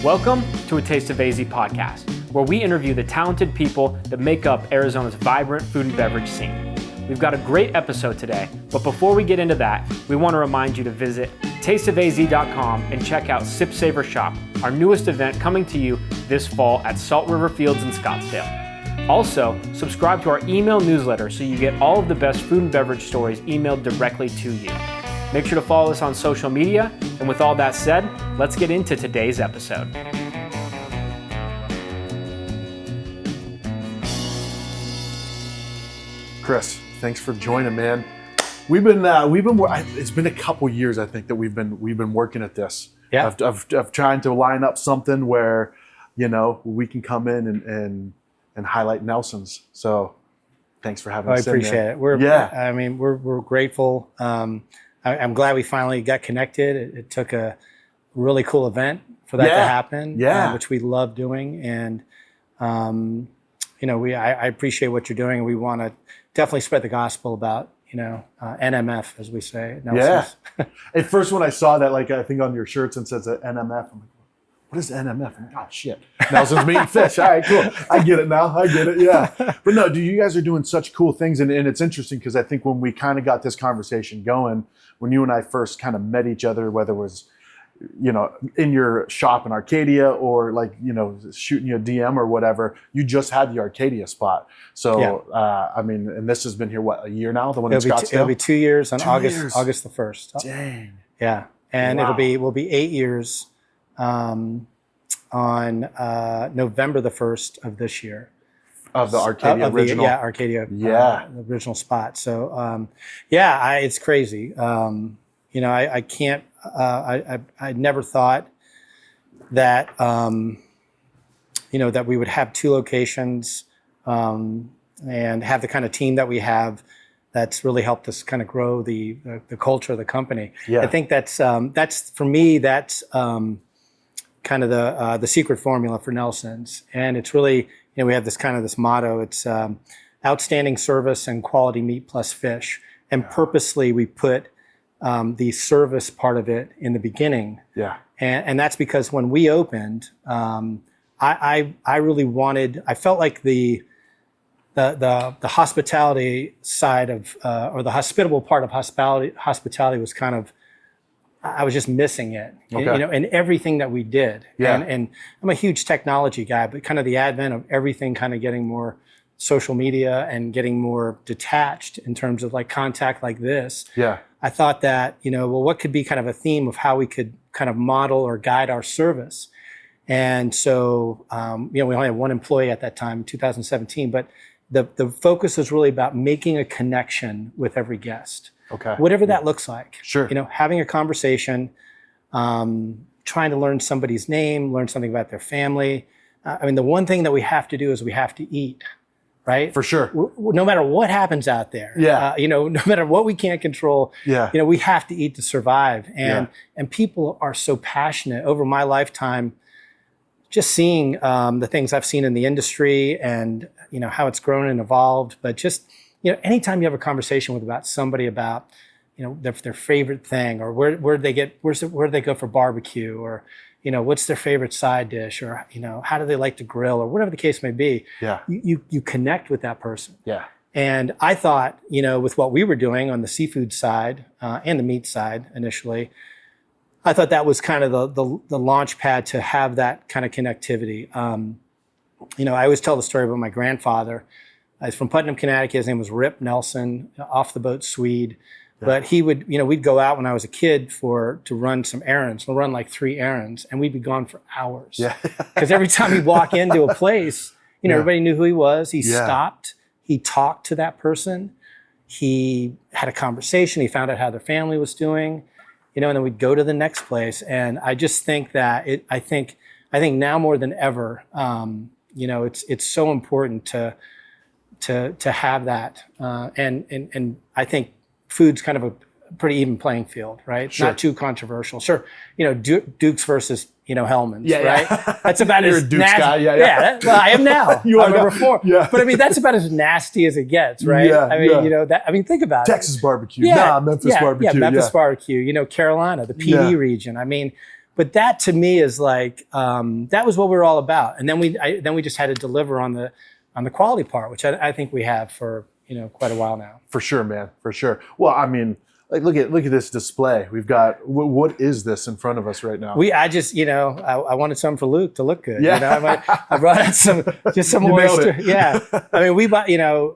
Welcome to A Taste of AZ podcast, where we interview the talented people that make up Arizona's vibrant food and beverage scene. We've got a great episode today, but before we get into that, we want to remind you to visit tasteofaz.com and check out Sip Savor Shop, our newest event coming to you this fall at Salt River Fields in Scottsdale. Also, subscribe to our email newsletter so you get all of the best food and beverage stories emailed directly to you. Make sure to follow us on social media, and with all that said, let's get into today's episode. Chris, thanks for joining, man. It's been a couple years, I think, that we've been working at this. Yeah. Of trying to line up something where, we can come in and highlight Nelson's. So, thanks for having us. I appreciate it. We're grateful. I'm glad we finally got connected. It took a really cool event for that to happen, which we love doing. And, I appreciate what you're doing. We want to definitely spread the gospel about, NMF, as we say. Nelson's. Yeah. At first, when I saw that, I think on your shirts and says NMF, I'm like, what is NMF? I'm like, oh, shit. Nelson's Meat and Fish. All right, cool. I get it now. I get it. Yeah. But no, you guys are doing such cool things. And it's interesting because I think when we kind of got this conversation going, when you and I first kind of met each other, whether it was, in your shop in Arcadia or shooting you a DM or whatever, you just had the Arcadia spot. So, and this has been here, a year now? The one in Scottsdale? It'll be 2 years on August the 1st. Dang. Yeah. And wow. we'll be 8 years on November the 1st of this year. Of the Arcadia original? Arcadia. The original spot. So, it's crazy. I can't, I never thought that, that we would have two locations and have the kind of team that we have that's really helped us kind of grow the culture of the company. Yeah. I think that's for me, that's kind of the secret formula for Nelson's. And it's really, we have this motto, it's outstanding service and quality meat plus fish. And purposely we put the service part of it in the beginning. Yeah. And that's because when we opened, I really wanted, I felt like the hospitality side of, or the hospitable part of hospitality was kind of, I was just missing it, in everything that we did. Yeah. And I'm a huge technology guy, but kind of the advent of everything kind of getting more social media and getting more detached in terms of contact like this. Yeah. I thought that, what could be kind of a theme of how we could kind of model or guide our service. And so, we only had one employee at that time, 2017, but the focus was really about making a connection with every guest. Okay. Whatever that looks like. Sure. Having a conversation, trying to learn somebody's name, learn something about their family. The one thing that we have to do is we have to eat. Right? For sure. No matter what happens out there, no matter what we can't control, we have to eat to survive. And people are so passionate over my lifetime, just seeing the things I've seen in the industry and, how it's grown and evolved. But just, anytime you have a conversation about somebody about, their favorite thing or where do they go for barbecue or, what's their favorite side dish or, how do they like to grill or whatever the case may be, you connect with that person. Yeah. And I thought, with what we were doing on the seafood side and the meat side initially, I thought that was kind of the launch pad to have that kind of connectivity. I always tell the story about my grandfather. He's from Putnam, Connecticut. His name was Rip Nelson, off the boat Swede. Yeah. But he would, we'd go out when I was a kid to run some errands. We'll run 3 errands and we'd be gone for hours. Yeah. Because every time he'd walk into a place, everybody knew who he was. He stopped, he talked to that person. He had a conversation. He found out how their family was doing, and then we'd go to the next place. And I just think that I think now more than ever, it's so important to have that. And I think food's kind of a pretty even playing field, right? Sure. Not too controversial. Sure, Dukes versus Hellman's, right? Yeah. That's about as Dukes nasty. Guy, Well, I am now. You I'm are a before. Yeah. But that's about as nasty as it gets, right? Yeah, think about Texas barbecue. Memphis barbecue. Yeah, Memphis barbecue. Carolina, the PD region. but that to me is like, that was what we were all about. And then we just had to deliver on the quality part, which I think we have for, quite a while now. For sure, man. For sure. Well, I mean, like look at this display. We've got, what is this in front of us right now? I just, I wanted some for Luke to look good. Yeah. I brought out some oyster. Yeah. I mean, we bought,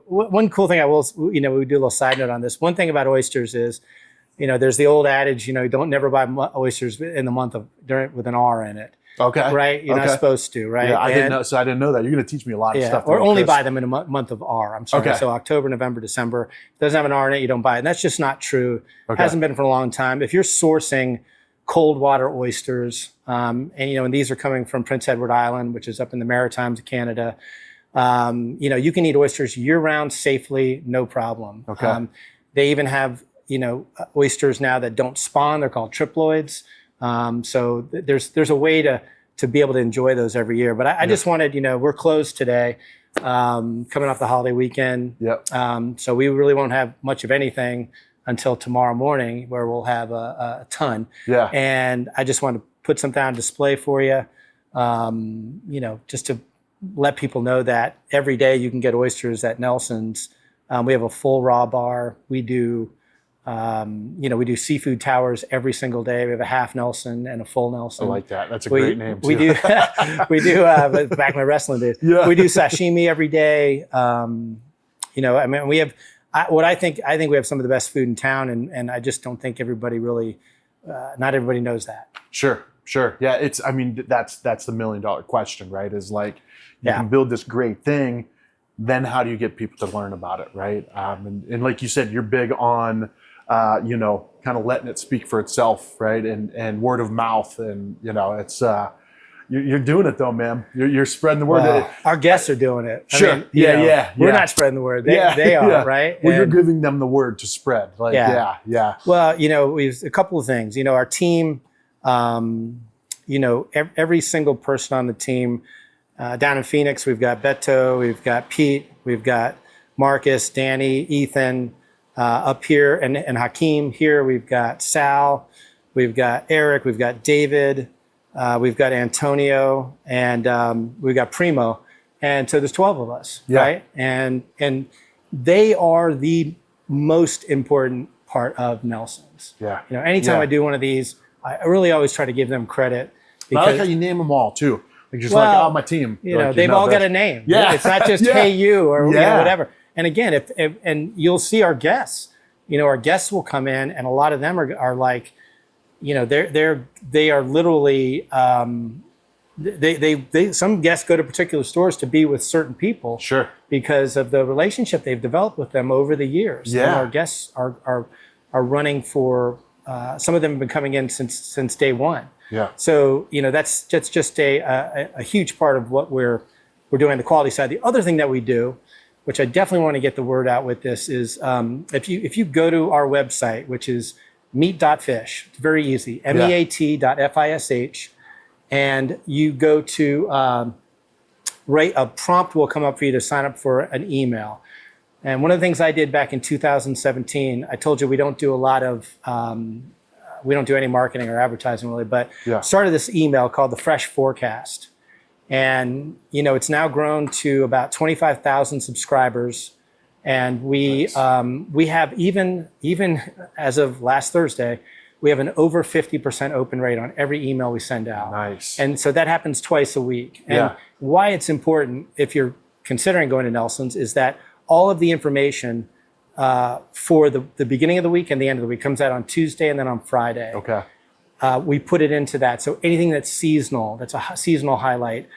one cool thing I will, we do a little side note on this. One thing about oysters is, there's the old adage, don't never buy oysters in the month with an R in it. Okay. Right? You're not supposed to, right? Yeah, I didn't know that. You're going to teach me a lot of stuff. Or only buy them in a month of R. I'm sorry. Okay. So October, November, December. If it doesn't have an R in it, you don't buy it. And that's just not true. Okay. Hasn't been for a long time. If you're sourcing cold water oysters, and these are coming from Prince Edward Island, which is up in the Maritimes of Canada, you can eat oysters year round safely, no problem. Okay. They even have, oysters now that don't spawn. They're called triploids. So there's a way to be able to enjoy those every year. But I just wanted, we're closed today, coming off the holiday weekend. Yep. So we really won't have much of anything until tomorrow morning, where we'll have a ton. Yeah. And I just wanted to put something on display for you, just to let people know that every day you can get oysters at Nelson's. We have a full raw bar. We do seafood towers every single day. We have a half Nelson and a full Nelson. I like that. That's a great name too. We do back in my wrestling days. Yeah. We do sashimi every day. We have I think we have some of the best food in town, and I just don't think everybody really, not everybody knows that. Sure. Yeah, that's the $1 million question, right? Is like, you can build this great thing, then how do you get people to learn about it, right? And like you said, you're big on, kind of letting it speak for itself, right? And word of mouth, and it's you're doing it though, man. You're spreading the word. Well, our guests are doing it. Sure. We're not spreading the word. They are, right? Well, you're giving them the word to spread. Like, yeah. Well, we've a couple of things. Our team, every single person on the team, down in Phoenix, we've got Beto, we've got Pete, we've got Marcus, Danny, Ethan, up here, and Hakeem here. We've got Sal, we've got Eric, we've got David, we've got Antonio, and we've got Primo. And so there's 12 of us, right? And they are the most important part of Nelson's. Yeah. Anytime I do one of these, I really always try to give them credit. I like how you name them all too. Like, my team. They've all got a name. Yeah. It's not just hey you or whatever. And again, if you'll see our guests, our guests will come in, and a lot of them are like, they are literally, some guests go to particular stores to be with certain people. Sure. Because of the relationship they've developed with them over the years. Yeah. And our guests are running for, some of them have been coming in since day one. Yeah. So, that's just a huge part of what we're doing on the quality side. The other thing that we do, which I definitely want to get the word out with this, is if you go to our website, which is meat.fish, it's very easy, meat.fish, and you go to a prompt will come up for you to sign up for an email. And one of the things I did back in 2017, I told you we don't do a lot of, we don't do any marketing or advertising really, but started this email called the Fresh Forecast. And, it's now grown to about 25,000 subscribers. And we have even as of last Thursday, we have an over 50% open rate on every email we send out. Nice. And so that happens twice a week. And why it's important if you're considering going to Nelson's is that all of the information for the beginning of the week and the end of the week comes out on Tuesday and then on Friday. Okay. We put it into that. So anything that's seasonal, that's a seasonal highlight,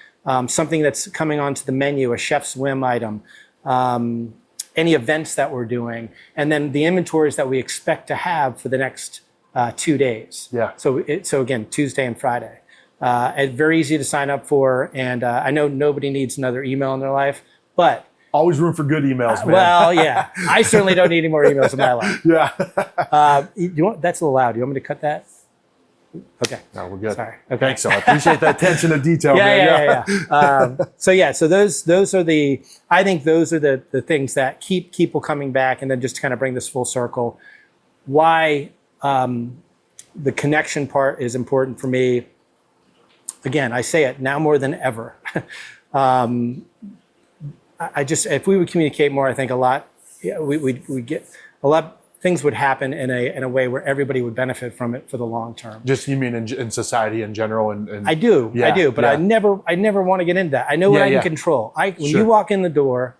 something that's coming onto the menu, a chef's whim item, any events that we're doing, and then the inventories that we expect to have for the next 2 days. Yeah. So again, Tuesday and Friday. It's very easy to sign up for, and I know nobody needs another email in their life, but always room for good emails, man. Well, yeah. I certainly don't need any more emails in my life. Yeah. That's a little loud. Do you want me to cut that? Okay. No, we're good. Sorry. Okay. Thanks, so I appreciate that attention to detail, man. Yeah. So those are I think those are the things that keep people coming back, and then just to kind of bring this full circle, why the connection part is important for me again, I say it now more than ever. If we would communicate more, I think we get a lot. Things would happen in a way where everybody would benefit from it for the long term. Just you mean in society in general? And I do, but I never want to get into that. I know what I can control. When you walk in the door,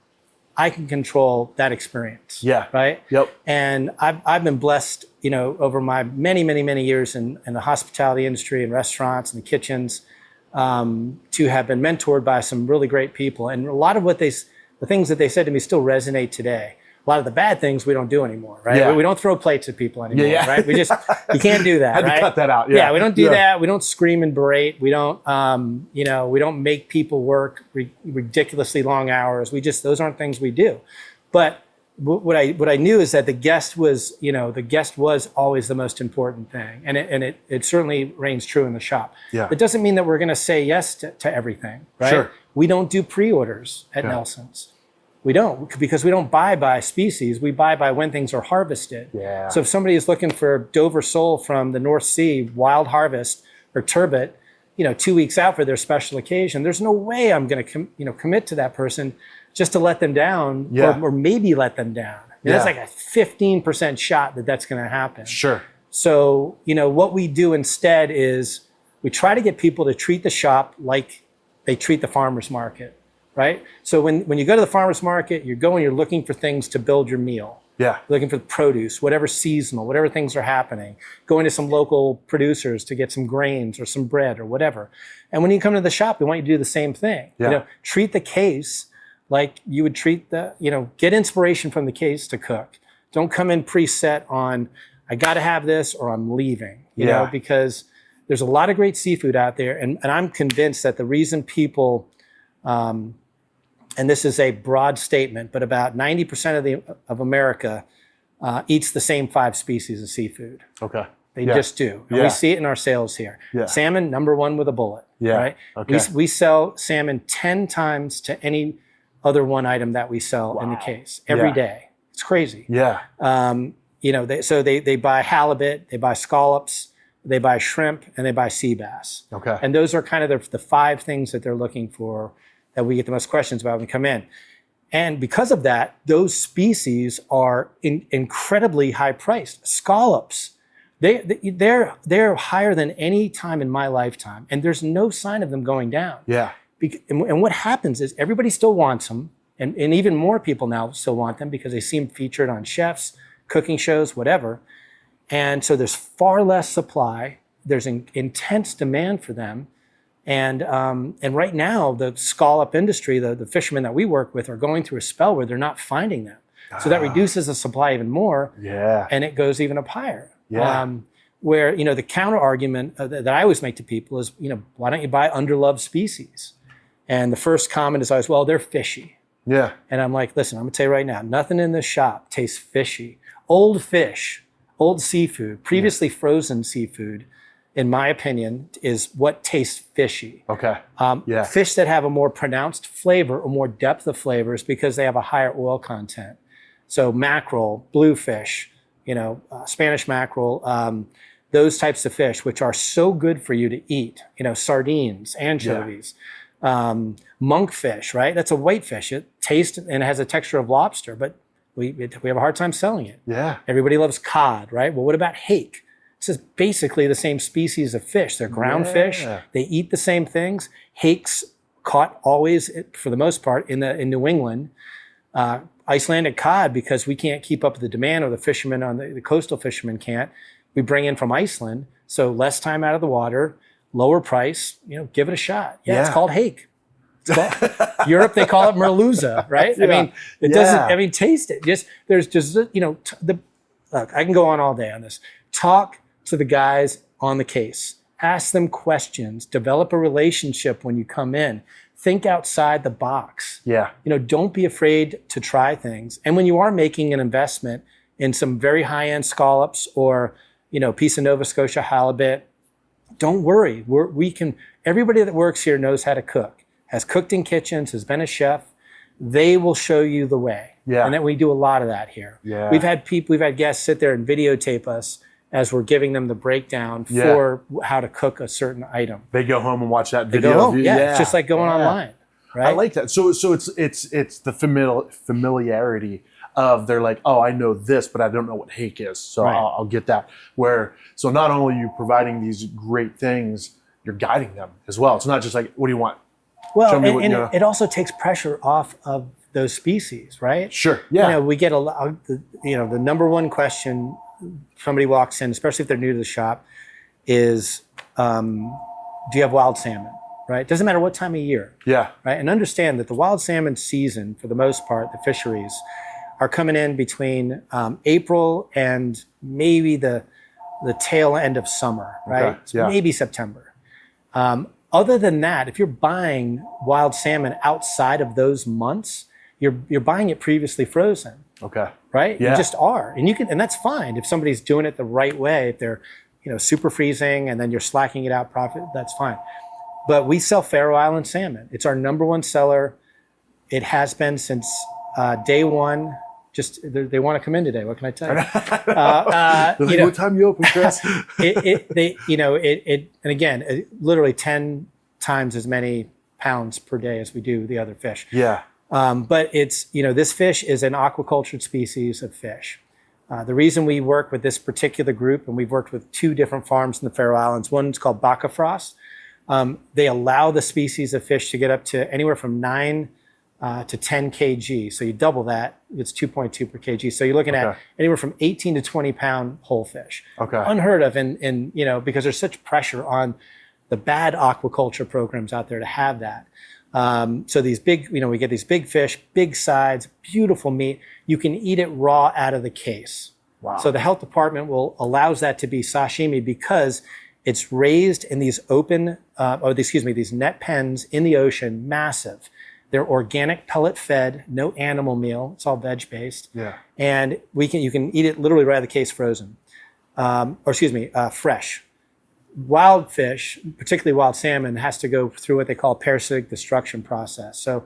I can control that experience. Yeah. Right. Yep. And I've been blessed, over my many years in the hospitality industry and restaurants and the kitchens, to have been mentored by some really great people. And a lot of the things that they said to me still resonate today. A lot of the bad things we don't do anymore, right? Yeah. We don't throw plates at people anymore, right? You can't do that, Had right? to cut that out. Yeah, we don't do that. We don't scream and berate. We don't, we don't make people work ridiculously long hours. Those aren't things we do. But what I knew is that the guest was always the most important thing, and it certainly reigns true in the shop. Yeah. It doesn't mean that we're going to say yes to everything, right? Sure. We don't do pre-orders at Nelson's. We don't, because we don't buy by species. We buy by when things are harvested. Yeah. So if somebody is looking for Dover sole from the North Sea, wild harvest, or turbot, 2 weeks out for their special occasion, there's no way I'm going to commit to that person just to let them down, or maybe let them down. That's like a 15% shot that's going to happen. Sure. So what we do instead is we try to get people to treat the shop like they treat the farmer's market. Right? So when you go to the farmer's market, you're looking for things to build your meal. Yeah. You're looking for produce, whatever seasonal, whatever things are happening. Going to some local producers to get some grains or some bread or whatever. And when you come to the shop, we want you to do the same thing. Yeah. Treat the case like you would treat get inspiration from the case to cook. Don't come in preset on, I got to have this or I'm leaving, because there's a lot of great seafood out there. And I'm convinced that the reason people, and this is a broad statement, but about 90% of America eats the same 5 species of seafood. Okay. They just do. And we see it in our sales here. Yeah. Salmon, number 1 with a bullet. Yeah. Right? Okay. We sell salmon 10 times to any other one item that we sell in the case every day. It's crazy. Yeah. They buy halibut, they buy scallops, they buy shrimp, and they buy sea bass. Okay. And those are kind of the 5 things that they're looking for, that we get the most questions about when we come in. And because of that, those species are incredibly high priced. Scallops, they're higher than any time in my lifetime, and there's no sign of them going down. Yeah. And what happens is everybody still wants them, and even more people now still want them because they seem featured on chefs, cooking shows, whatever. And so there's far less supply. There's an intense demand for them. And right now, the scallop industry, the fishermen that we work with, are going through a spell where they're not finding them. So that reduces the supply even more. Yeah. And it goes even up higher. Yeah. Where the counter argument that I always make to people is, why don't you buy underloved species? And the first comment is always, well, they're fishy. Yeah. And I'm like, listen, I'm gonna tell you right now, nothing in this shop tastes fishy. Old fish, old seafood, previously frozen seafood, in my opinion, is what tastes fishy. Okay. Fish that have a more pronounced flavor or more depth of flavors because they have a higher oil content. So mackerel, bluefish, Spanish mackerel, those types of fish, which are so good for you to eat. Sardines, anchovies, monkfish, right? That's a white fish. It tastes and it has a texture of lobster, but we have a hard time selling it. Yeah. Everybody loves cod, right? Well, what about hake? This is basically the same species of fish. They're ground fish. They eat the same things. Hakes caught always, for the most part, in New England. Icelandic cod, because we can't keep up with the demand, or the fishermen the coastal fishermen can't. We bring in from Iceland, so less time out of the water, lower price. Give it a shot. Yeah. It's called hake. Europe, they call it merluza, right? Yeah. I mean, it doesn't. I mean, taste it. Look, I can go on all day on this. Talk to the guys on the case. Ask them questions. Develop a relationship when you come in. Think outside the box. Yeah. Don't be afraid to try things. And when you are making an investment in some very high-end scallops or, piece of Nova Scotia halibut, don't worry. Everybody that works here knows how to cook, has cooked in kitchens, has been a chef. They will show you the way. Yeah. And then we do a lot of that here. Yeah. We've had guests sit there and videotape us as we're giving them the breakdown for how to cook a certain item. They go home and watch that video. They go home. Yeah, it's just like going online. Right? I like that. So it's the familiarity of they're like, oh, I know this, but I don't know what hake is. So I'll get that. So not only are you providing these great things, you're guiding them as well. It's not just like, what do you want? Well, it also takes pressure off of those species, right? Sure. Yeah. We get a lot. The number one question somebody walks in, especially if they're new to the shop, is, do you have wild salmon? Right? Doesn't matter what time of year. Yeah. Right. And understand that the wild salmon season, for the most part, the fisheries are coming in between April and maybe the tail end of summer, right? Okay. Yeah. Maybe September. Other than that, if you're buying wild salmon outside of those months, you're buying it previously frozen. Okay. Right? Yeah. You just are. And that's fine. If somebody's doing it the right way, if they're, super freezing and then you're slacking it out profit, that's fine. But we sell Faroe Island salmon. It's our number one seller. It has been since day one. Just they want to come in today. What can I tell you? What time you open, Chris? And again, literally 10 times as many pounds per day as we do the other fish. Yeah. But it's, this fish is an aquacultured species of fish. The reason we work with this particular group, and we've worked with 2 different farms in the Faroe Islands. One's called Bakkafrost. They allow the species of fish to get up to anywhere from 9 to 10 kg. So you double that, it's 2.2 per kg. So you're looking at anywhere from 18 to 20 pound whole fish. Okay. Unheard of in because there's such pressure on the bad aquaculture programs out there to have that. So these big, we get these big fish, big sides, beautiful meat. You can eat it raw out of the case. Wow. So the health department allows that to be sashimi because it's raised in these these net pens in the ocean, massive. They're organic, pellet fed, no animal meal. It's all veg based. Yeah. And you can eat it literally right out of the case, frozen, fresh. Wild fish, particularly wild salmon, has to go through what they call a parasitic destruction process. So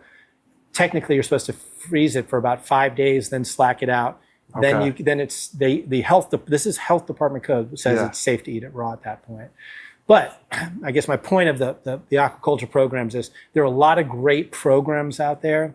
technically, you're supposed to freeze it for about 5 days, then slack it out. Okay. Then it's this is health department code says it's safe to eat it raw at that point. But I guess my point of the aquaculture programs is there are a lot of great programs out there.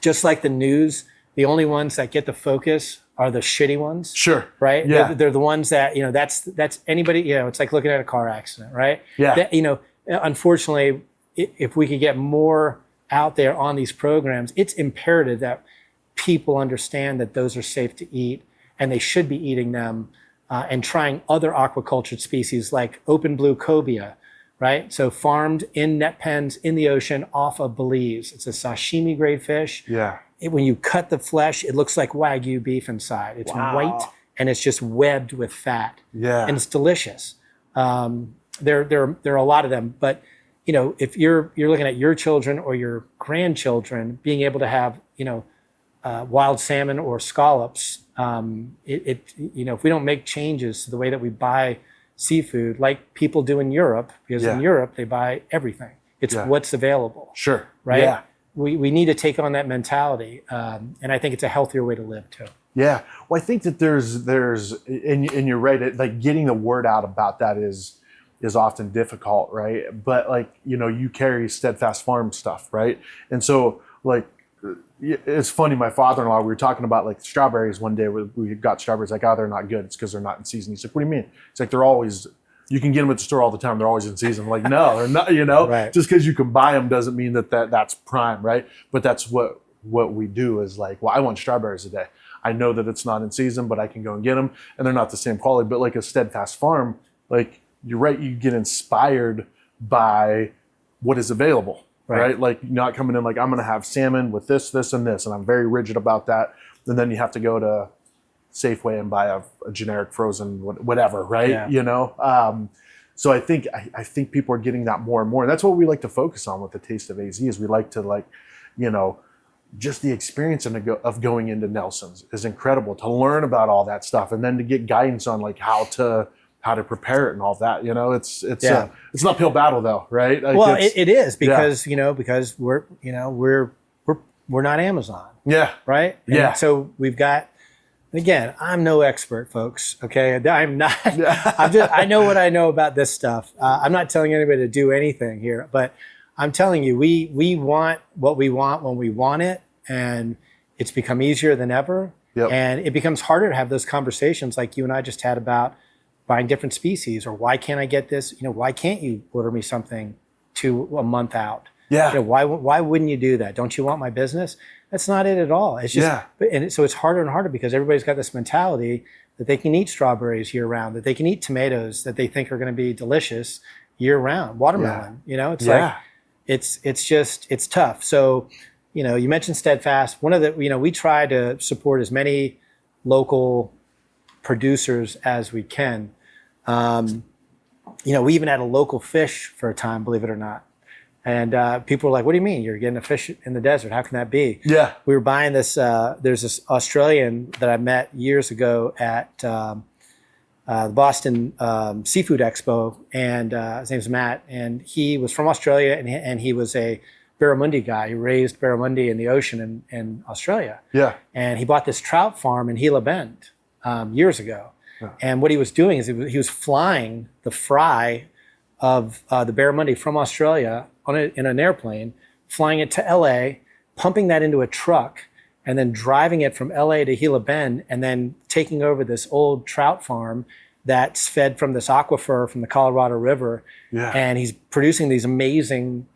Just like the news, the only ones that get the focus are the shitty ones. Sure. Right? Yeah. They're the ones that, that's anybody, it's like looking at a car accident, right? Yeah. Unfortunately, if we could get more out there on these programs, it's imperative that people understand that those are safe to eat and they should be eating them and trying other aquacultured species like open blue cobia, right? So farmed in net pens in the ocean off of Belize. It's a sashimi grade fish. Yeah. When you cut the flesh, it looks like Wagyu beef inside. It's white and it's just webbed with fat. Yeah. And it's delicious. There are a lot of them, but if you're looking at your children or your grandchildren being able to have wild salmon or scallops, if we don't make changes to the way that we buy seafood, like people do in Europe, because in Europe they buy everything. It's what's available. Sure. Right. Yeah. We need to take on that mentality, and I think it's a healthier way to live too. Yeah. Well, I think that there's, and you're right. Like getting the word out about that is often difficult, right? But you carry Steadfast Farm stuff, right? And so it's funny. My father-in-law, we were talking about strawberries one day. We got strawberries. They're not good. It's because they're not in season. He's like, what do you mean? It's like they're always. You can get them at the store all the time. They're always in season. No, they're not. Right. Just because you can buy them doesn't mean that's prime, right? But that's what we do is I want strawberries today. I know that it's not in season, but I can go and get them, and they're not the same quality. But a Steadfast Farm, you're right, you get inspired by what is available, right? Not coming in I'm going to have salmon with this, this, and this, and I'm very rigid about that. And then you have to go to Safeway and buy a generic frozen whatever, right? Yeah. So I think people are getting that more and more, and that's what we like to focus on with the Taste of AZ. Is we like to just the experience of going into Nelson's is incredible, to learn about all that stuff, and then to get guidance on how to prepare it and all that. It's an uphill battle though, right? It is because because we're not Amazon. Yeah. Right. And so we've got Again, I'm no expert, folks. Okay, I'm not. I know what I know about this stuff. I'm not telling anybody to do anything here, but I'm telling you, we want what we want when we want it, and it's become easier than ever. Yep. And it becomes harder to have those conversations like you and I just had about buying different species, or why can't I get this? Why can't you order me something a month out? Yeah. Why wouldn't you do that? Don't you want my business? That's not it at all. It's just, so it's harder and harder because everybody's got this mentality that they can eat strawberries year round, that they can eat tomatoes that they think are going to be delicious year round. Watermelon, it's like, it's tough. So, you mentioned Steadfast. One of the, we try to support as many local producers as we can. We even had a local fish for a time, believe it or not. And people were like, what do you mean? You're getting a fish in the desert? How can that be? Yeah. We were buying this, there's this Australian that I met years ago at the Boston Seafood Expo, and his name's Matt, and he was from Australia, and he was a barramundi guy. He raised barramundi in the ocean in Australia. Yeah. And he bought this trout farm in Gila Bend years ago. Yeah. And what he was doing is he was flying the fry of the barramundi from Australia in an airplane, flying it to LA, pumping that into a truck, and then driving it from LA to Gila Bend, and then taking over this old trout farm that's fed from this aquifer from the Colorado River. Yeah. And he's producing these amazing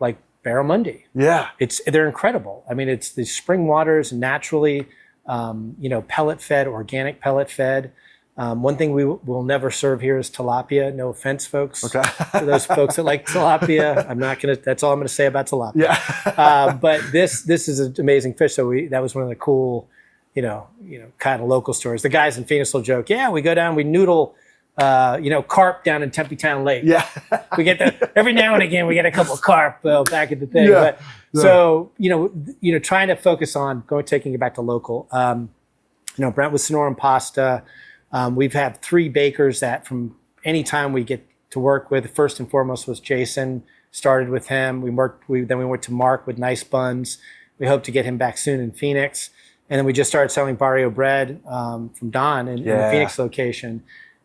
barramundi. Yeah. They're incredible. I mean, it's the spring waters, naturally, pellet fed, organic pellet fed. One thing we will never serve here is tilapia. No offense, folks. Okay. For those folks that like tilapia, that's all I'm gonna say about tilapia. Yeah. But this is an amazing fish. So that was one of the cool, kind of local stories. The guys in Phoenix will joke, yeah, we go down, we noodle, carp down in Tempe Town Lake. Yeah. We get every now and again, we get a couple of carp back at the thing. Yeah. But so, trying to focus on taking it back to local. Brent with Sonoran Pasta. We've had 3 bakers that from any time we get to work with, first and foremost was Jason, started with him. Then we went to Mark with Nice Buns. We hope to get him back soon in Phoenix. And then we just started selling barrio bread from Don in the Phoenix location.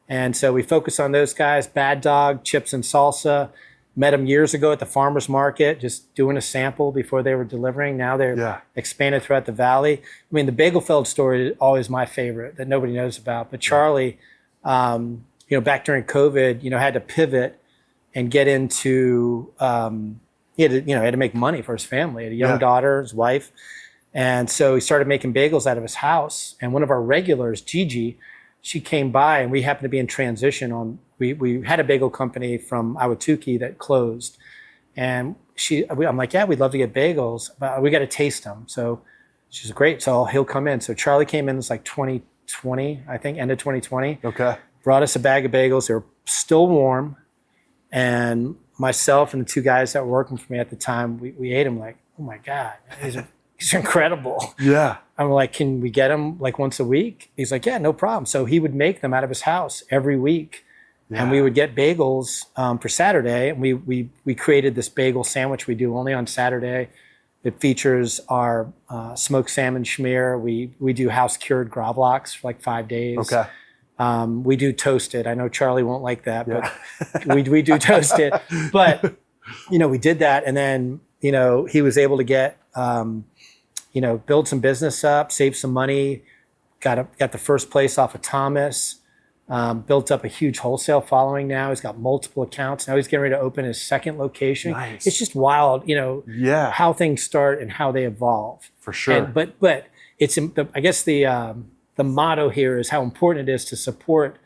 And so we focus on those guys. Bad Dog, chips and salsa. Met them years ago at the farmer's market, just doing a sample before they were delivering. Now they're expanded throughout the valley. I mean, the Bagelfeld story is always my favorite that nobody knows about. But Charlie, back during COVID, had to pivot and get into, he had to make money for his family. He had a young daughter, his wife. And so he started making bagels out of his house. And one of our regulars, Gigi, she came by, and we happened to be in transition on, we had a bagel company from Awatuki that closed. And I'm like, yeah, we'd love to get bagels, but we got to taste them. So she's great. So he'll come in. So Charlie came in, it's like 2020, I think, end of 2020. Okay. Brought us a bag of bagels. They were still warm. And myself and the 2 guys that were working for me at the time, we ate them like, oh my God, these are incredible. Yeah. I'm like, can we get them once a week? He's like, yeah, no problem. So he would make them out of his house every week. Yeah. And we would get bagels for Saturday. And we created this bagel sandwich we do only on Saturday. It features our smoked salmon schmear. We do house cured gravlax for 5 days. Okay. We do toasted. I know Charlie won't like that, but we do toasted. But, we did that. And then, he was able to get, build some business up, save some money, got the first place off of Thomas, built up a huge wholesale following now. He's got multiple accounts. Now he's getting ready to open his 2nd location. Nice. It's just wild, how things start and how they evolve. For sure. But it's, I guess the motto here is how important it is to support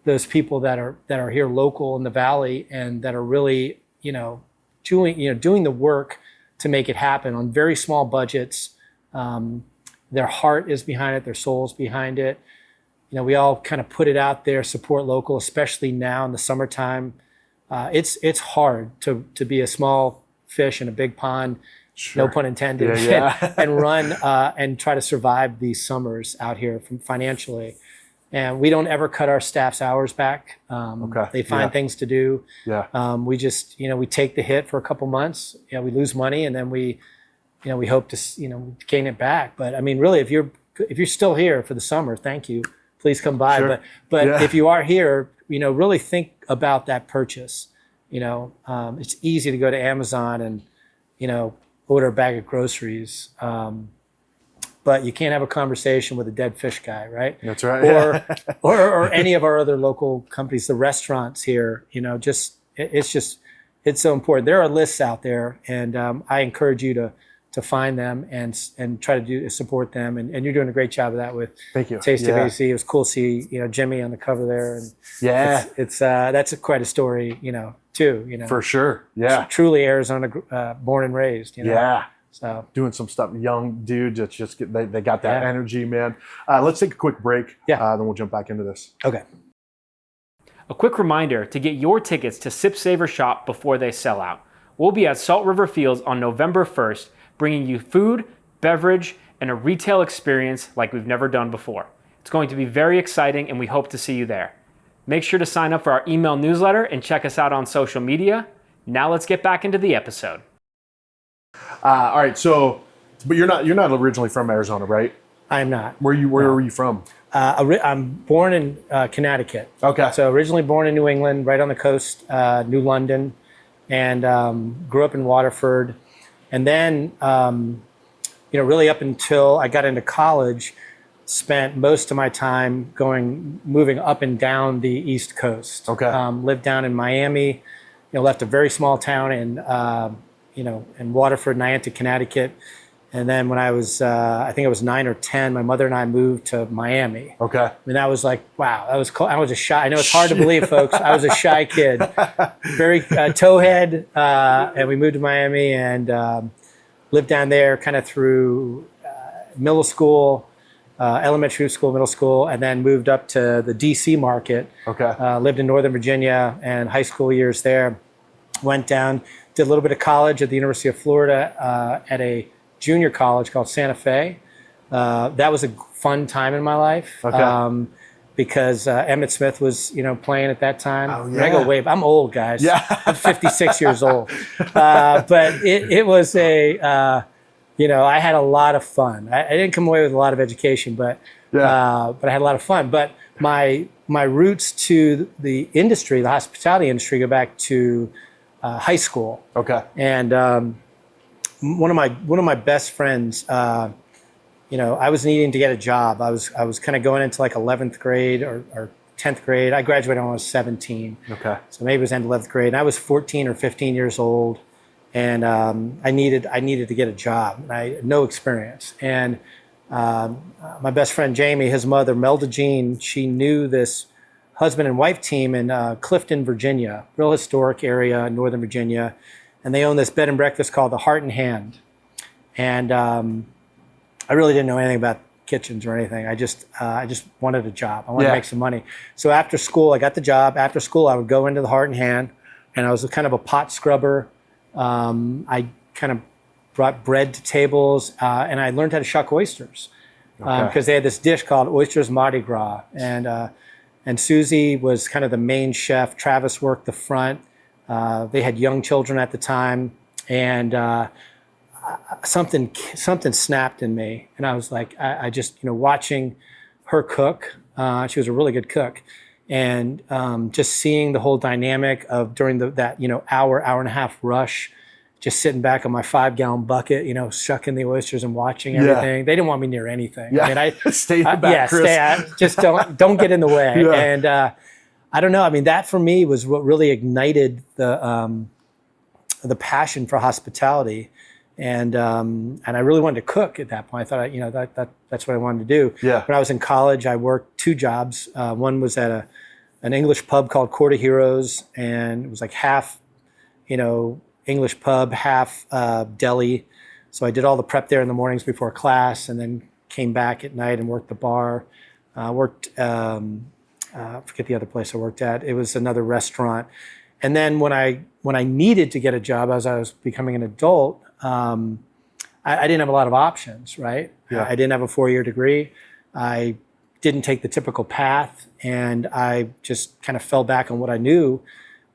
those people that are here local in the valley and that are really, doing the work to make it happen on very small budgets. Their heart is behind it, their soul's behind it. We all kind of put it out there, support local, especially now in the summertime. It's hard to be a small fish in a big pond, no pun intended, and run and try to survive these summers out here financially. And we don't ever cut our staff's hours back. They find things to do. Yeah. We just, we take the hit for a couple months. We lose money, and then we hope to, gain it back. But I mean, really, if you're if you're still here for the summer, thank you. Please come by. Sure. But if you are here, really think about that purchase. It's easy to go to Amazon and, order a bag of groceries. But you can't have a conversation with a dead fish guy, right? That's right. Or any of our other local companies, the restaurants here, it's so important. There are lists out there, and I encourage you to find them and try to support them. And you're doing a great job of that with Thank you. Taste of AC. It was cool to see, Jimmy on the cover there. And it's that's quite a story, too. For sure. Yeah. Truly Arizona, born and raised. Yeah. So doing some stuff, young dudes that just they got that energy, man. Let's take a quick break. Then we'll jump back into this. Okay. A quick reminder to get your tickets to Sip Savor Shop before they sell out. We'll be at Salt River Fields on November 1st, bringing you food, beverage, and a retail experience like we've never done before. It's going to be very exciting, and we hope to see you there. Make sure to sign up for our email newsletter and check us out on social media. Now let's get back into the episode. All right, so, but you're not originally from Arizona, right? I'm not. Where were you from? I'm born in Connecticut. Okay. So originally born in New England, right on the coast, New London, and grew up in Waterford. And then, really up until I got into college, spent most of my time moving up and down the East Coast. Okay. Lived down in Miami, left a very small town in Waterford, Niantic, Connecticut. And then when I was, I think I was 9 or 10, my mother and I moved to Miami. Okay. I mean, that was like, wow, that was cool. I was a shy, I know it's hard to believe, folks. I was a shy kid, very towhead. And we moved to Miami and lived down there kind of through middle school, elementary school, middle school, and then moved up to the DC market. Okay. Lived in Northern Virginia and high school years there. Went down, did a little bit of college at the University of Florida at a junior college called Santa Fe. That was a fun time in my life. Okay. Because Emmett Smith was, playing at that time. Oh, I go way, I'm old, guys. Yeah. I'm 56 years old. But it was I had a lot of fun. I didn't come away with a lot of education, but I had a lot of fun. But my roots to the industry, the hospitality industry, go back to high school. Okay. And one of my best friends, I was needing to get a job. I was kind of going into like 11th grade or 10th grade. I graduated when I was 17. Okay. So maybe it was end of 11th grade. And I was 14 or 15 years old, and I needed to get a job. I had no experience. And my best friend Jamie, his mother Melda Jean, she knew this husband and wife team in Clifton, Virginia, real historic area in Northern Virginia. And they own this bed and breakfast called the Heart and Hand. And I really didn't know anything about kitchens or anything. I just wanted a job. I wanted to make some money. So after school, I got the job. After school, I would go into the Heart and Hand, and I was kind of a pot scrubber. I kind of brought bread to tables, and I learned how to shuck oysters because they had this dish called oysters Mardi Gras. And Susie was kind of the main chef. Travis worked the front. They had young children at the time, and something snapped in me, and I was like, I just watching her cook. She was a really good cook, and just seeing the whole dynamic of during that hour and a half rush, just sitting back on my 5-gallon bucket, shucking the oysters and watching everything. They didn't want me near anything. Yeah. I mean, stay in the back, Chris. Just don't get in the way. Yeah. And I don't know. I mean, that for me was what really ignited the passion for hospitality, and I really wanted to cook at that point. I thought that's what I wanted to do. Yeah. When I was in college, I worked 2 jobs. One was at an English pub called Court of Heroes, and it was like half, English pub, half deli. So I did all the prep there in the mornings before class, and then came back at night and worked the bar. I forget the other place I worked at. It was another restaurant. And then when I needed to get a job as I was becoming an adult, I didn't have a lot of options, right? Yeah. I didn't have a 4-year degree. I didn't take the typical path, and I just kind of fell back on what I knew,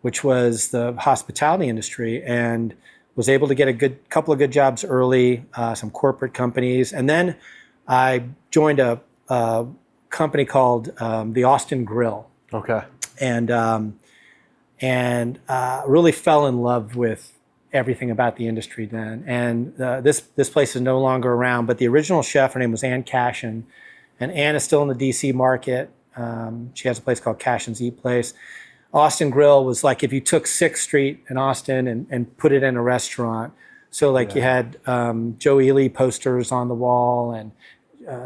which was the hospitality industry, and was able to get a couple of good jobs early, some corporate companies. And then I joined a company called the Austin Grill. Okay. And really fell in love with everything about the industry then. And this place is no longer around, but the original chef, her name was Ann Cashin, and Ann is still in the DC market. She has a place called Cashin's Eat Place. Austin Grill was like if you took 6th Street in Austin and put it in a restaurant. So like you had Joe Ely posters on the wall and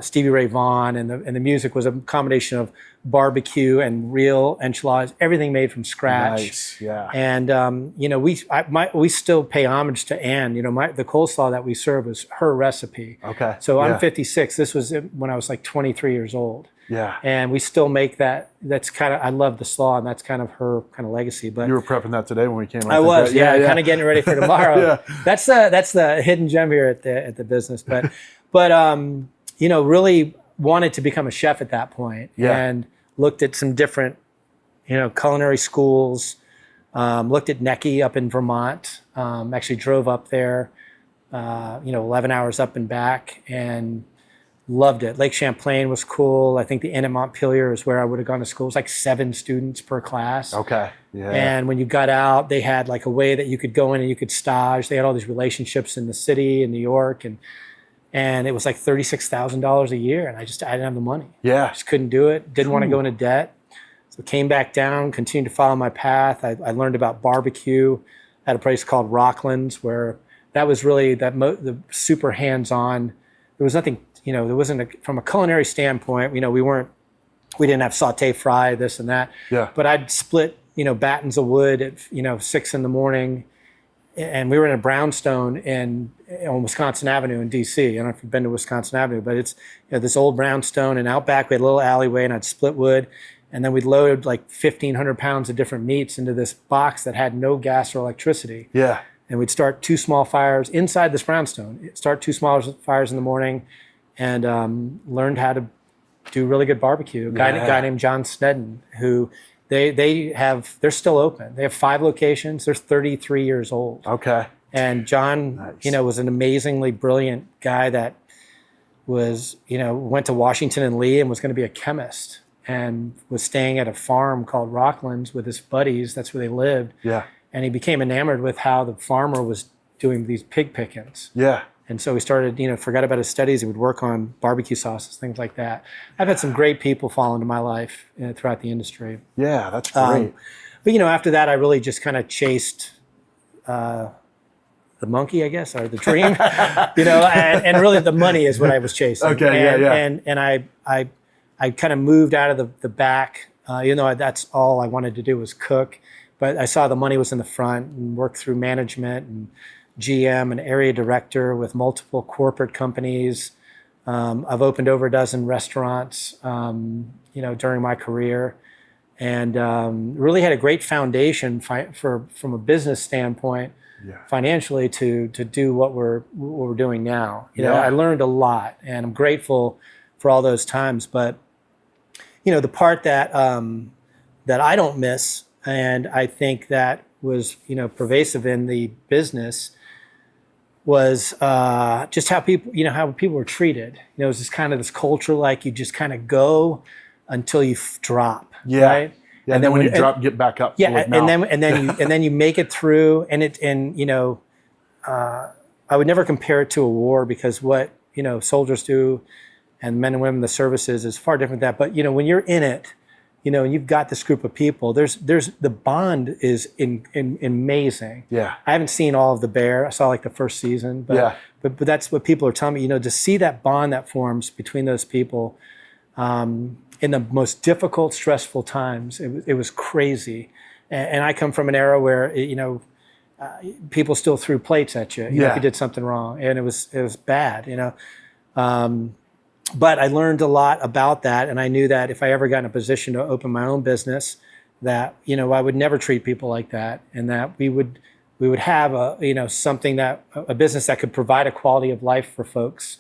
Stevie Ray Vaughan, and the music was a combination of barbecue and real enchiladas, everything made from scratch. Nice, yeah. And we still pay homage to Ann. You know, the coleslaw that we serve was her recipe. Okay. So I'm 56. This was when I was like 23 years old. Yeah. And we still make that. That's kind of, I love the slaw, and that's kind of her kind of legacy. But you were prepping that today when we came. I was, kind of getting ready for tomorrow. That's the hidden gem here at the business. But you know, really wanted to become a chef at that point, and looked at some different, you know, culinary schools. Looked at Necky up in Vermont. Actually drove up there, 11 hours up and back, and loved it. Lake Champlain was cool. I think the Inn at Montpelier is where I would have gone to school. It was like 7 students per class. Okay. Yeah. And when you got out, they had like a way that you could go in and you could stage. They had all these relationships in the city, in New York, and it was like $36,000 a year, and I didn't have the money. Yeah. I just couldn't do it. Didn't want to go into debt. So came back down, continued to follow my path. I learned about barbecue at a place called Rocklands, where that was really the super hands-on. There was nothing, there wasn't from a culinary standpoint, we didn't have saute fry, this and that. Yeah. But I'd split, battens of wood at, 6 a.m, and we were in a brownstone on Wisconsin Avenue in DC. I don't know if you've been to Wisconsin Avenue, but it's this old brownstone, and out back we had a little alleyway, and I'd split wood, and then we'd load like 1,500 pounds of different meats into this box that had no gas or electricity. Yeah. And we'd start 2 small fires inside this brownstone. Start 2 small fires in the morning, and learned how to do really good barbecue. A guy named John Snedden, who they're still open. They have 5 locations. They're 33 years old. Okay. And John, Nice. Was an amazingly brilliant guy that was, went to Washington and Lee and was going to be a chemist, and was staying at a farm called Rocklands with his buddies. That's where they lived. Yeah. And he became enamored with how the farmer was doing these pig pickings. Yeah. And so he started, forgot about his studies. He would work on barbecue sauces, things like that. I've had some great people fall into my life throughout the industry. Yeah, that's great. But, after that, I really just kind of chased the monkey, I guess, or the dream, and really the money is what I was chasing. Okay, And I kind of moved out of the back, that's all I wanted to do was cook. But I saw the money was in the front, and worked through management and GM and area director with multiple corporate companies. I've opened over a dozen restaurants, during my career, and really had a great foundation from a business standpoint, financially to do what we're doing now. I learned a lot, and I'm grateful for all those times. But the part that I don't miss, and I think that was pervasive in the business, was just how people were treated. It was just kind of this culture, like you just kind of go until you drop. Yeah. Right? Yeah, and then when you drop, get back up. Yeah, and then you make it through, and I would never compare it to a war, because what soldiers do, and men and women in the services, is far different than that. But when you're in it, and you've got this group of people, there's the bond is amazing. Yeah. I haven't seen all of The Bear. I saw like the first season, but that's what people are telling me. To see that bond that forms between those people, in the most difficult, stressful times, it was crazy. And I come from an era where people still threw plates at you, if you did something wrong, and it was bad. But I learned a lot about that, and I knew that if I ever got in a position to open my own business, that I would never treat people like that, and that we would have a business that could provide a quality of life for folks,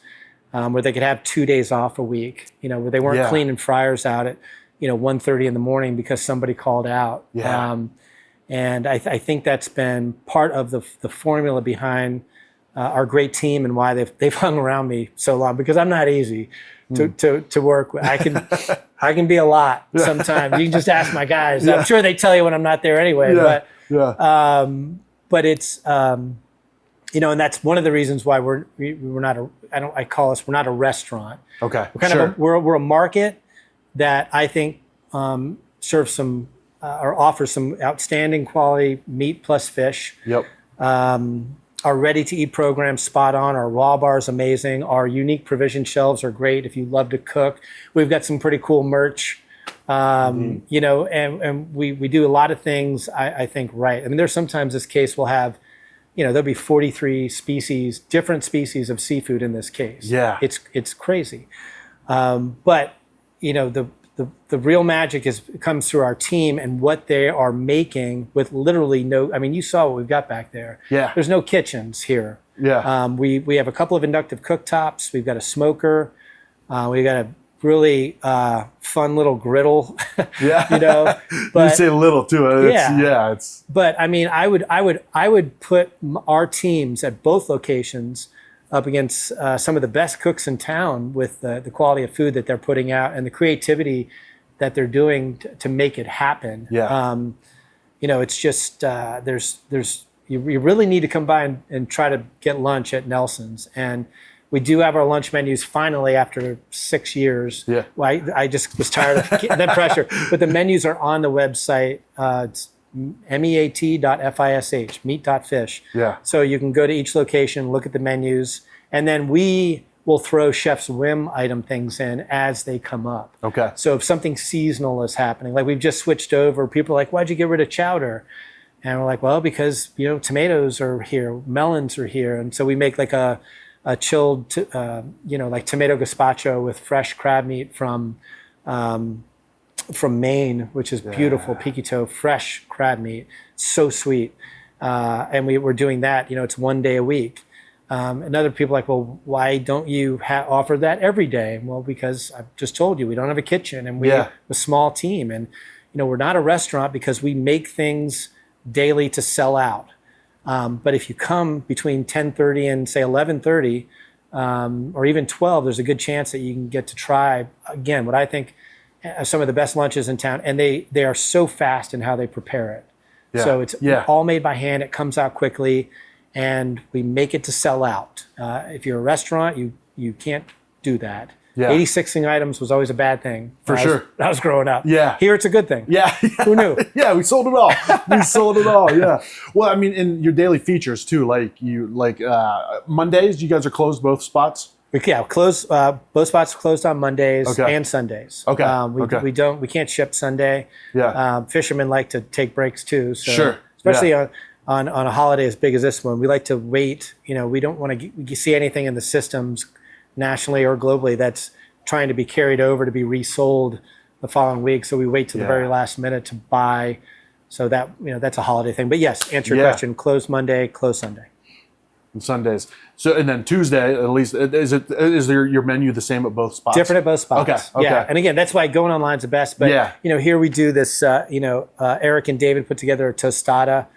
where they could have 2 days off a week, where they weren't cleaning fryers out at 1:30 in the morning because somebody called out. And I think that's been part of the formula behind our great team and why they've hung around me so long, because I'm not easy to work with. I can be a lot sometimes. You can just ask my guys. I'm sure they tell you when I'm not there anyway. But it's you know, and that's one of the reasons why we're not we're not a restaurant. Okay. We're kind of we're a market that I think serves some or offers some outstanding quality meat plus fish. Yep. Our ready-to-eat program, spot on. Our raw bar is amazing. Our unique provision shelves are great if you love to cook. We've got some pretty cool merch, you know, and we do a lot of things, I think, right. I mean, there's sometimes this case we'll have, you know, there'll be 43 species, different species of seafood in this case. Yeah. It's crazy. But, you know, the real magic comes through our team and what they are making with literally no, I mean, you saw what we've got back there. Yeah. There's no kitchens here. Yeah. We have a couple of inductive cooktops. We've got a smoker. We've got a really fun little griddle. Yeah. You know, but you say little too. It's But I mean, I would put our teams at both locations up against some of the best cooks in town with the quality of food that they're putting out and the creativity that they're doing to make it happen. Yeah. You know, it's just you really need to come by and try to get lunch at Nelson's. And we do have our lunch menus finally after 6 years. Yeah. Well, I just was tired of that pressure. But the menus are on the website. It's meat.fish, meat.fish. Yeah. So you can go to each location, look at the menus, and then we will throw chef's whim item things in as they come up. Okay. So if something seasonal is happening, like we've just switched over, people are like, why'd you get rid of chowder? And we're like, well, because, you know, tomatoes are here, melons are here. And so we make like a chilled, you know, like tomato gazpacho with fresh crab meat from Maine, which is beautiful, piquito, fresh crab meat, so sweet. And we're doing that, you know, it's 1 day a week. And other people are like, well, why don't you offer that every day? Well, because I've just told you, we don't have a kitchen and we have a small team. And, you know, we're not a restaurant because we make things daily to sell out. But if you come between 10:30 and say 11:30, or even 12, there's a good chance that you can get to try, again, what I think some of the best lunches in town, and they are so fast in how they prepare it. Yeah. So it's all made by hand. It comes out quickly, and we make it to sell out. If you're a restaurant, you can't do that. Yeah. 86ing items was always a bad thing. For sure. I was growing up. Yeah. Here it's a good thing. Yeah. Who knew? Yeah, we sold it all. We sold it all. Yeah. Well, I mean, in your daily features too, like Mondays, you guys are closed both spots? Close. Both spots are closed on Mondays and Sundays. Okay. We can't ship Sunday. Yeah. Fishermen like to take breaks too. So sure. Especially on a holiday as big as this one, we like to wait. You know, we don't want to see anything in the systems nationally or globally that's trying to be carried over to be resold the following week. So we wait till the very last minute to buy. So that, you know, that's a holiday thing. But yes, answer your question. Closed Monday, closed Sunday. And Sundays. So, and then Tuesday, at least, is your menu the same at both spots? Different at both spots. Okay. Yeah. And again, that's why going online is the best. But, you know, here we do this, Eric and David put together a tostada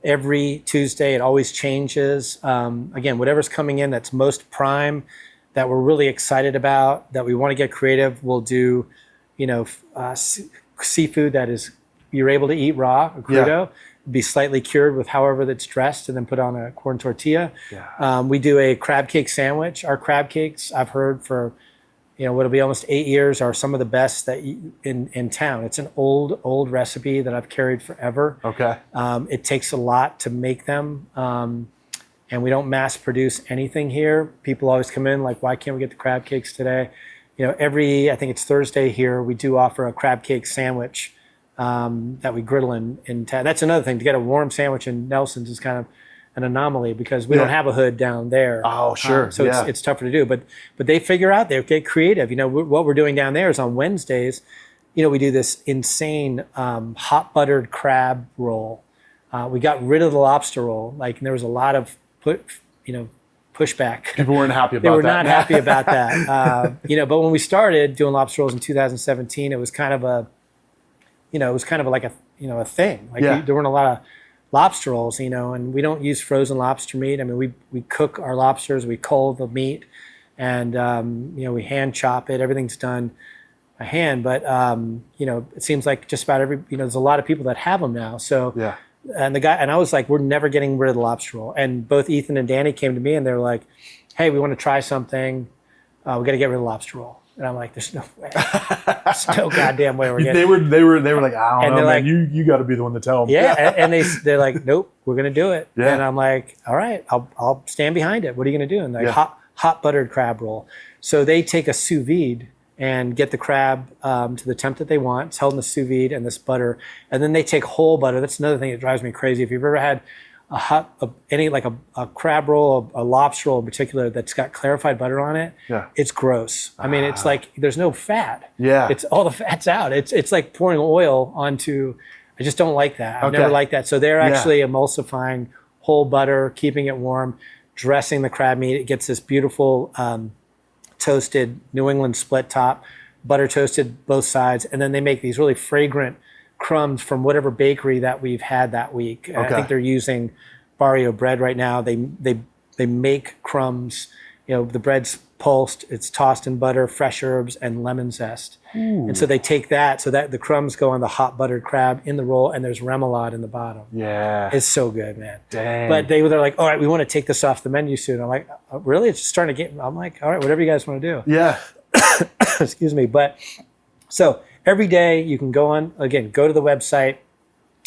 every Tuesday. It always changes. Again, whatever's coming in that's most prime, that we're really excited about, that we want to get creative, we'll do, you know, seafood that is you're able to eat raw, or crudo, be slightly cured with however that's dressed, and then put on a corn tortilla. Yeah. We do a crab cake sandwich. Our crab cakes, I've heard for, you know, what'll be almost 8 years, are some of the best that in town. It's an old recipe that I've carried forever. Okay. It takes a lot to make them. And we don't mass produce anything here. People always come in like, why can't we get the crab cakes today? You know, I think it's Thursday here, we do offer a crab cake sandwich that we griddle in town. That's another thing. To get a warm sandwich in Nelson's is kind of an anomaly because we don't have a hood down there. Oh, sure. So it's tougher to do. But they figure out, they get creative. You know, what we're doing down there is on Wednesdays, you know, we do this insane hot buttered crab roll. We got rid of the lobster roll. Like, and there was a lot of pushback. People weren't happy about that. They were not happy about that. You know, but when we started doing lobster rolls in 2017, it was kind of like a thing. Like there weren't a lot lobster rolls, and we don't use frozen lobster meat. I mean, we cook our lobsters, we cull the meat, and we hand chop it. Everything's done by hand, but it seems like just about there's a lot of people that have them now. So Yeah. and I was like, we're never getting rid of the lobster roll. And both Ethan and Danny came to me and they were like, hey, we want to try something. We got to get rid of the lobster roll. And I'm like, there's no way. There's no goddamn way we're getting. They were like, I don't know, man. You got to be the one to tell them. Yeah, and they're like, nope, we're gonna do it. Yeah. And I'm like, all right, I'll stand behind it. What are you gonna do? And like hot buttered crab roll. So they take a sous vide and get the crab to the temp that they want. It's held in the sous vide and this butter, and then they take whole butter. That's another thing that drives me crazy. If you've ever had a crab roll, a lobster roll in particular that's got clarified butter on it, it's gross. I mean, it's like there's no fat. Yeah. It's all the fat's out. It's like pouring oil onto. I just don't like that. I've never liked that. So they're actually emulsifying whole butter, keeping it warm, dressing the crab meat. It gets this beautiful toasted New England split top, butter toasted both sides, and then they make these really fragrant crumbs from whatever bakery that we've had that week. I think they're using Barrio bread right now. They make crumbs. The bread's pulsed. It's tossed in butter, fresh herbs, and lemon zest. Ooh. And so they take that, so that the crumbs go on the hot buttered crab in the roll, and there's remoulade in the bottom. Yeah, it's so good, man. Dang. But they're like, all right, we want to take this off the menu soon. I'm like, oh, really? It's just starting to get. I'm like, all right, whatever you guys want to do. Yeah. Excuse me, but so. Every day you can go to the website,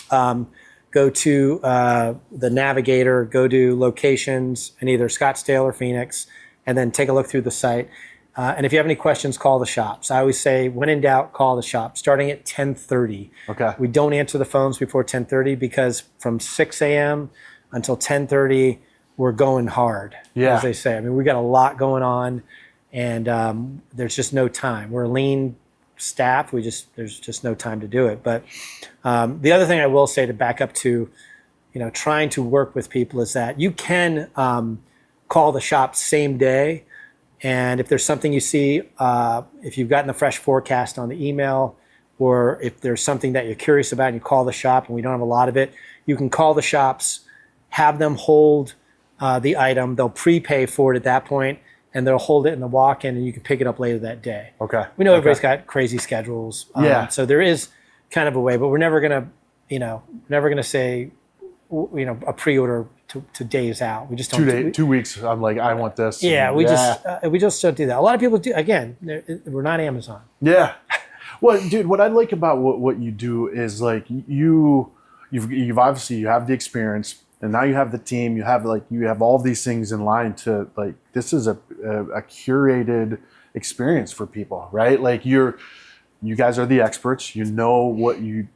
go to the navigator, go to locations in either Scottsdale or Phoenix, and then take a look through the site. And if you have any questions, call the shops. I always say, when in doubt, call the shop, starting at 10:30. Okay. We don't answer the phones before 10:30 because from 6 a.m. until 10:30, we're going hard, as they say. I mean, we got a lot going on, and there's just no time. We're a lean staff. There's just no time to do it. But the other thing I will say to back up to, trying to work with people is that you can call the shop same day. And if there's something you see, if you've gotten the fresh forecast on the email, or if there's something that you're curious about and you call the shop and we don't have a lot of it, you can call the shops, have them hold the item. They'll prepay for it at that point, and they'll hold it in the walk-in, and you can pick it up later that day. Okay. We know everybody's got crazy schedules. So there is kind of a way, but we're never gonna say, a pre-order to days out. We just don't. 2 weeks. I'm like, I want this. Yeah, we just don't do that. A lot of people do. Again, we're not Amazon. Yeah. Well, dude, what I like about what you do is like you've obviously you have the experience. And now you have the team, you have all these things in line to this is a curated experience for people, right? Like you guys are the experts, you know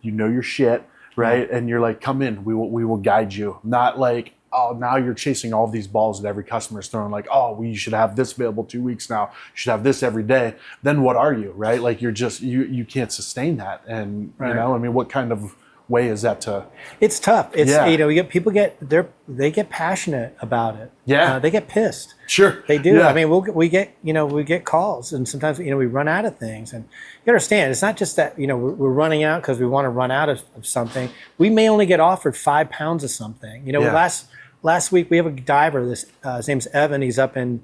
your shit, right? And you're like, come in, we will guide you. Not like, oh, now you're chasing all these balls that every customer's throwing, like, oh, you should have this available 2 weeks now, you should have this every day. Then what are you, right? Like you're just, you can't sustain that. And what kind of way is that to? It's tough. It's people get passionate about it. Yeah, they get pissed. Sure, they do. Yeah. I mean, we get calls, and sometimes we run out of things. And you understand, it's not just that we're running out because we want to run out of something. We may only get offered 5 pounds of something. Last week we have a diver. His name's Evan. He's up in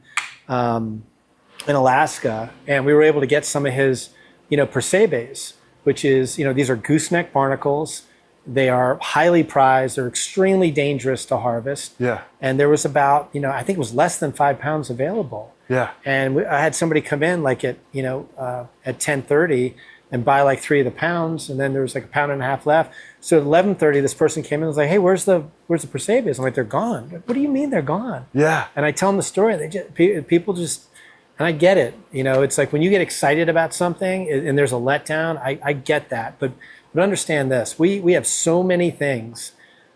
Alaska, and we were able to get some of his percebes, which is these are gooseneck barnacles. They are highly prized. They're extremely dangerous to harvest. Yeah. And there was about, I think it was less than 5 pounds available. Yeah. And I had somebody come in like at 10:30 and buy like 3 of the pounds, and then there was like 1.5 pounds left. So at 11:30, this person came in and was like, "Hey, where's the percebes?" I'm like, "They're gone." Like, what do you mean they're gone? Yeah. And I tell them the story. People just, and I get it. It's like when you get excited about something and there's a letdown. I get that, but understand this: we have so many things,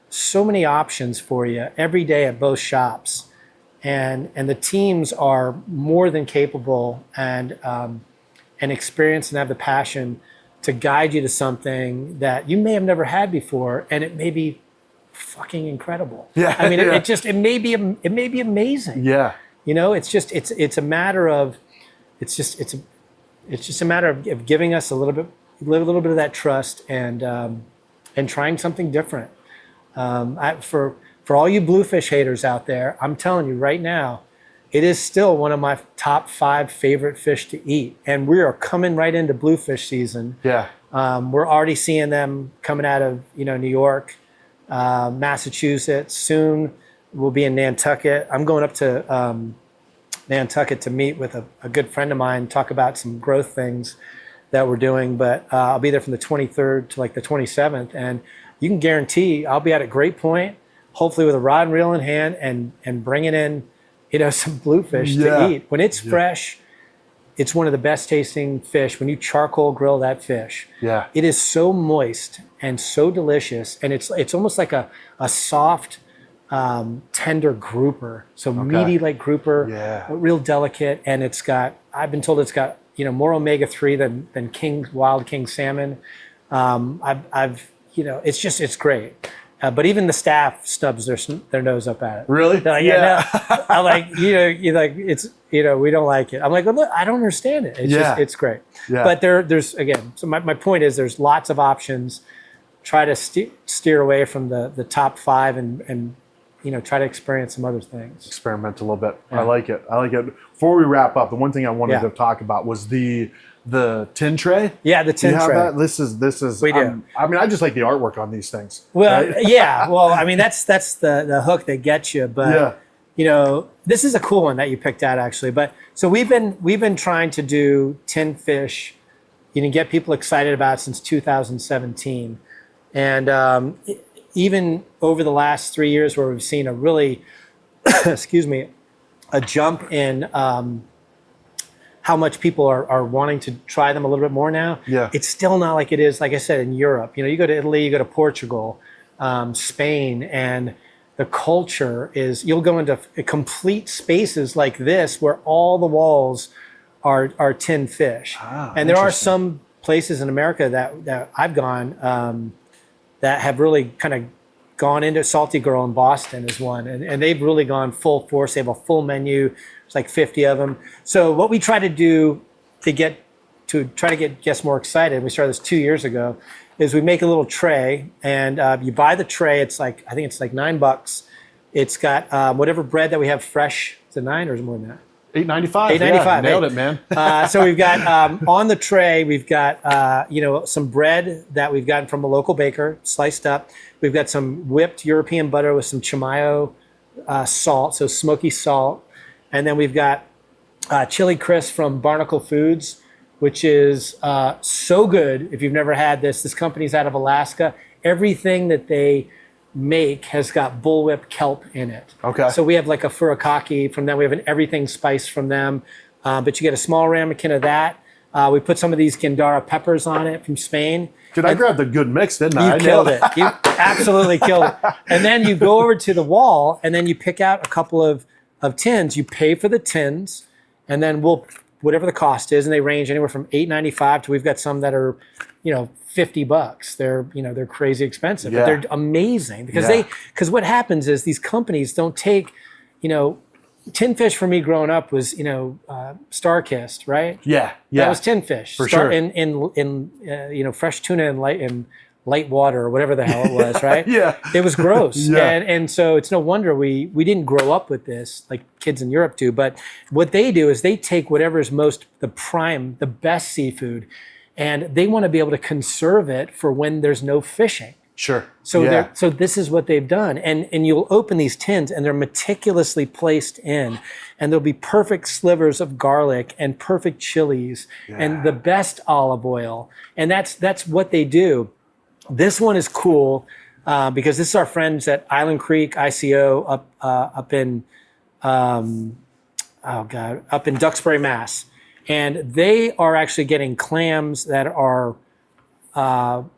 so many options for you every day at both shops, and the teams are more than capable and experienced and have the passion to guide you to something that you may have never had before, and it may be fucking incredible. Yeah, I mean, it may be amazing. Yeah, it's a matter of giving us a little bit of that trust and trying something different. For all you bluefish haters out there, I'm telling you right now, it is still one of my top 5 favorite fish to eat. And we are coming right into bluefish season. Yeah. We're already seeing them coming out of New York, Massachusetts. Soon we'll be in Nantucket. I'm going up to Nantucket to meet with a good friend of mine, talk about some growth things that we're doing. But I'll be there from the 23rd to like the 27th. And you can guarantee I'll be at a great point, hopefully with a rod and reel in hand and bringing in some bluefish to eat. When it's fresh, it's one of the best tasting fish. When you charcoal grill that fish, it is so moist and so delicious. And it's almost like a soft, tender grouper. So meaty like grouper, real delicate. And I've been told it's got, more omega-3 than wild king salmon. It's great. But even the staff stubs their nose up at it. Really? They're like, no. I'm like, we don't like it. I'm like, well, look, I don't understand it. It's great. Yeah. But there's again. So my point is, there's lots of options. Try to steer away from the top 5 and try to experience some other things. Experiment a little bit. Yeah. I like it. Before we wrap up, the one thing I wanted to talk about was the tin tray. Yeah, the tin tray. That? This is. We do. I just like the artwork on these things. Well, right? Yeah. Well, that's the hook that gets you. But this is a cool one that you picked out actually. But so we've been trying to do tin fish, get people excited about since 2017, and even over the last 3 years, where we've seen a really, a jump in how much people are wanting to try them a little bit more now. Yeah. It's still not like it is, like I said, in Europe. You go to Italy, you go to Portugal, Spain, and the culture is, you'll go into complete spaces like this where all the walls are tin fish. And there are some places in America that I've gone that have really kind of gone into Salty Girl in Boston is one, and they've really gone full force. They have a full menu. It's like 50 of them. So what we try to do to try to get guests more excited, we started this 2 years ago, is we make a little tray, and you buy the tray. I think it's like $9. It's got whatever bread that we have fresh. Is it $9 or is it more than that? $8.95. $8.95. Nailed it, man. So we've got on the tray, we've got some bread that we've gotten from a local baker, sliced up. We've got some whipped European butter with some Chimayo salt, so smoky salt. And then we've got chili crisp from Barnacle Foods, which is so good. If you've never had this, this company's out of Alaska. Everything that they make has got bullwhip kelp in it. Okay. So we have like a furikake from them. We have an everything spice from them. But you get a small ramekin of that. We put some of these Gandara peppers on it from Spain. Dude, I grabbed a good mix, didn't I? You killed it. You absolutely killed it. And then you go over to the wall, and then you pick out a couple of tins. You pay for the tins, and then whatever the cost is, and they range anywhere from $8.95 to we've got some that are, $50. They're crazy expensive, but they're amazing because what happens is these companies don't take, tin fish for me growing up was, star kissed, right? Yeah. That was tin fish. For sure. In fresh tuna in light water or whatever the hell it was, right? It was gross. And so it's no wonder we didn't grow up with this like kids in Europe do. But what they do is they take whatever is the best seafood, and they want to be able to conserve it for when there's no fishing. Sure. So so this is what they've done. And you'll open these tins and they're meticulously placed in, and there'll be perfect slivers of garlic and perfect chilies and the best olive oil. And that's what they do. This one is cool because this is our friends at Island Creek ICO up in Duxbury, Mass. And they are actually getting clams that are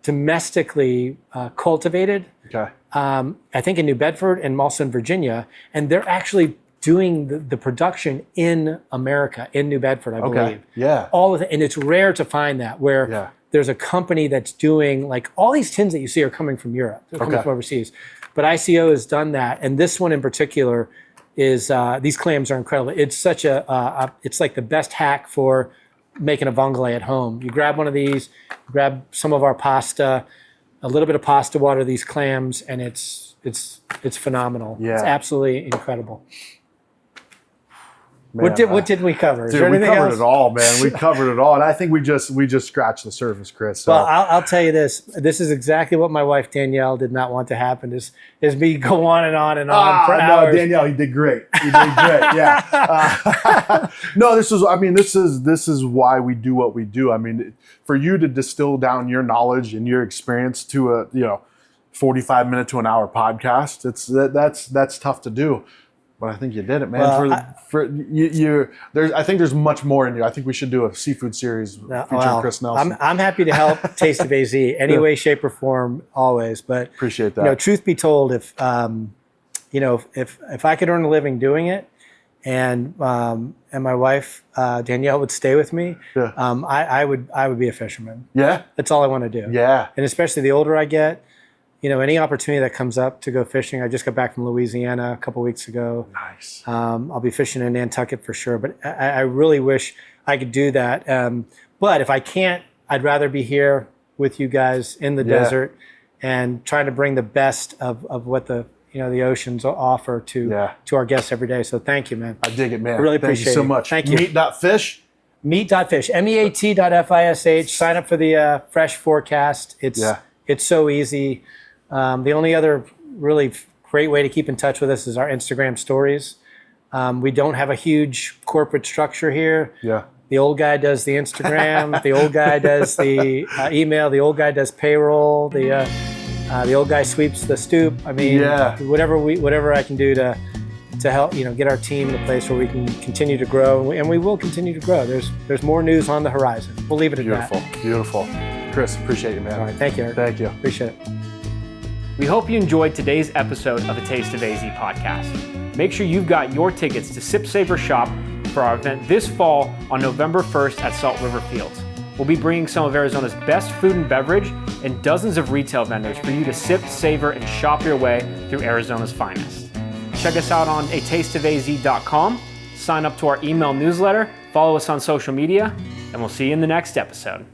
domestically cultivated. Okay. I think in New Bedford and also in Virginia, and they're actually doing the production in America, in New Bedford, I believe. Okay. Yeah. All of it, and it's rare to find that where there's a company that's doing like all these tins that you see are coming from Europe, they're coming from overseas, but ICO has done that, and this one in particular is these clams are incredible. It's such it's like the best hack for making a vongole at home. You grab one of these, grab some of our pasta, a little bit of pasta water, these clams, and it's phenomenal. Yeah. It's absolutely incredible. Man, What did we cover? Is dude, there we anything covered else? it all, man. We covered it all, and I think we just scratched the surface, Chris. So. Well, I'll tell you this. This is exactly what my wife Danielle did not want to happen. Is me go on and on and on for hours. No, Danielle, you did great. You did great. Yeah. No, this is why we do what we do. I mean, for you to distill down your knowledge and your experience to a 45-minute to an hour podcast, that's tough to do. But I think you did it, man. Well, I think there's much more in you. I think we should do a seafood series featuring Chris Nelson. I'm happy to help Taste of AZ any way, shape, or form, always. But appreciate that. Truth be told, if I could earn a living doing it, and my wife Danielle would stay with me, I would be a fisherman. Yeah, that's all I want to do. Yeah, and especially the older I get. Any opportunity that comes up to go fishing. I just got back from Louisiana a couple weeks ago. Nice. I'll be fishing in Nantucket for sure, but I really wish I could do that. But if I can't, I'd rather be here with you guys in the desert and trying to bring the best of what the oceans offer to our guests every day. So thank you, man. I dig it, man. I really appreciate it. Thank you so much. Thank you. Meat.fish? Meat.fish. MEAT.FISH. Sign up for the fresh forecast. It's so easy. The only other really great way to keep in touch with us is our Instagram stories. We don't have a huge corporate structure here. Yeah. The old guy does the Instagram. The old guy does the email. The old guy does payroll. The old guy sweeps the stoop. I mean, whatever I can do to help get our team in a place where we can continue to grow, and we will continue to grow. There's more news on the horizon. We'll leave it at that. Beautiful. Chris, appreciate you, man. All right, thank you, Eric. Thank you. Appreciate it. We hope you enjoyed today's episode of the Taste of AZ podcast. Make sure you've got your tickets to Sip, Savor, Shop for our event this fall on November 1st at Salt River Fields. We'll be bringing some of Arizona's best food and beverage and dozens of retail vendors for you to sip, savor, and shop your way through Arizona's finest. Check us out on atasteofaz.com, sign up to our email newsletter, follow us on social media, and we'll see you in the next episode.